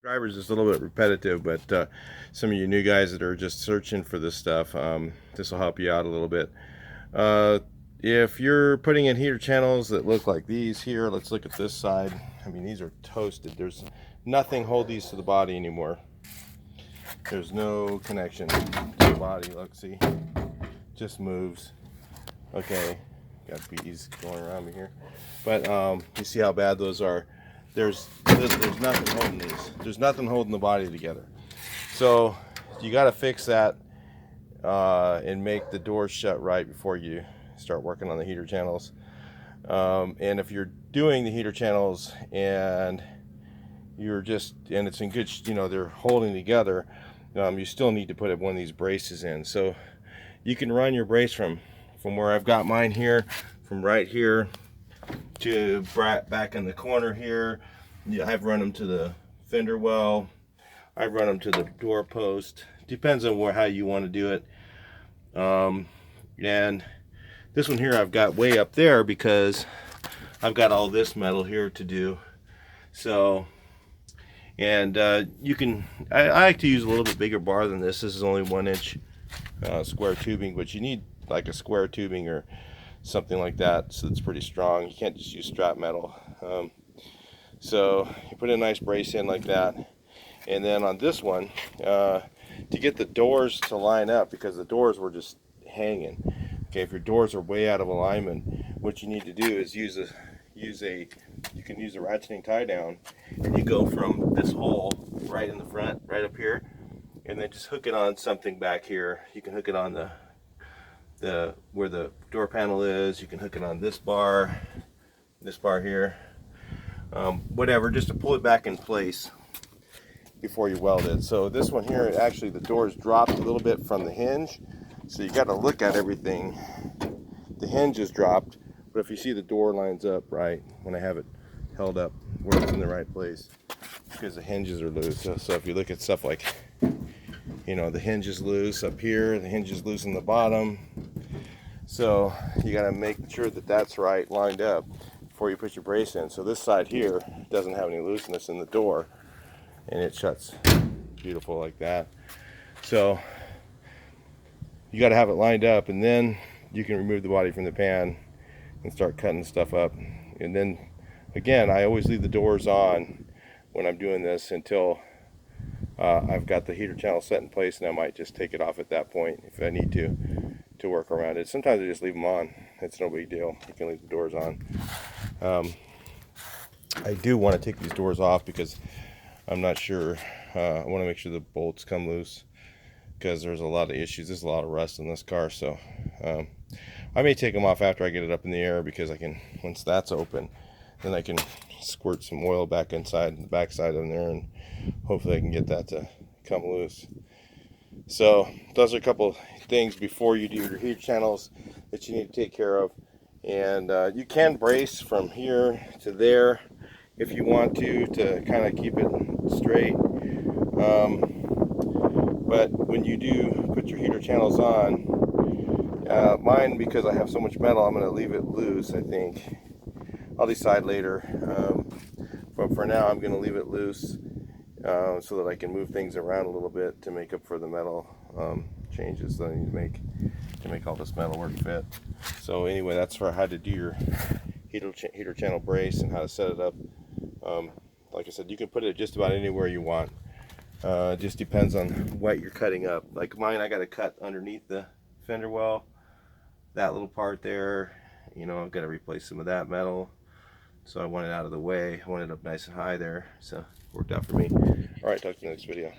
Drivers is a little bit repetitive, but some of you new guys that are just searching for this stuff, this will help you out a little bit. Uh, if you're putting in heater channels that look like these here, let's look at this side. I mean, these are toasted. There's nothing hold these to the body anymore. There's no connection to the body. Look, see, just moves. Okay, got bees going around me here, but you see how bad those are. There's nothing holding these. There's nothing holding the body together. So you got to fix that and make the doors shut right before you start working on the heater channels. And if you're doing the heater channels and it's in good, they're holding together, you still need to put one of these braces in. So you can run your brace from where I've got mine here, from right here to back in the corner here. Yeah, I've run them to the fender well. I've run them to the door post. Depends on how you want to do it. And this one here I've got way up there because I've got all this metal here to do. So, and you can, I like to use a little bit bigger bar than this. This is only 1-inch square tubing, but you need like a square tubing or something like that, so it's pretty strong. You can't just use strap metal. So you put a nice brace in like that, and then on this one, to get the doors to line up, because the doors were just hanging. Okay, if your doors are way out of alignment, what you need to do is you can use a ratcheting tie down, and you go from this hole right in the front, right up here, and then just hook it on something back here. You can hook it on the where the door panel is. You can hook it on this bar here, whatever, just to pull it back in place before you weld it. So this one here, actually the doors dropped a little bit from the hinge, so you got to look at everything. The hinge is dropped, but if you see, the door lines up right when I have it held up where it's in the right place, because the hinges are loose. So if you look at stuff like, the hinge is loose up here, the hinge is loose in the bottom. So you got to make sure that that's right, lined up, before you put your brace in. So this side here doesn't have any looseness in the door, and it shuts beautiful like that. So you got to have it lined up, and then you can remove the body from the pan and start cutting stuff up. And then again, I always leave the doors on when I'm doing this until I've got the heater channel set in place, and I might just take it off at that point if I need to work around it. Sometimes I just leave them on. It's no big deal. You can leave the doors on. I do want to take these doors off because I'm not sure. I want to make sure the bolts come loose, because there's a lot of issues. There's a lot of rust in this car, so I may take them off after I get it up in the air, because I can, once that's open, then I can squirt some oil back inside the backside in there, and hopefully I can get that to come loose. So those are a couple things before you do your heater channels that you need to take care of. And you can brace from here to there if you want to kind of keep it straight. But when you do put your heater channels on, mine, because I have so much metal, I'm going to leave it loose, I think. I'll decide later. But for now, I'm going to leave it loose so that I can move things around a little bit to make up for the metal changes that I need to make all this metal work fit. So anyway, that's for how to do your heater channel brace and how to set it up. Like I said, you can put it just about anywhere you want. It just depends on what you're cutting up. Like mine, I got to cut underneath the fender well, that little part there. I've got to replace some of that metal. So I want it out of the way. I want it up nice and high there. So it worked out for me. All right, talk to you in the next video.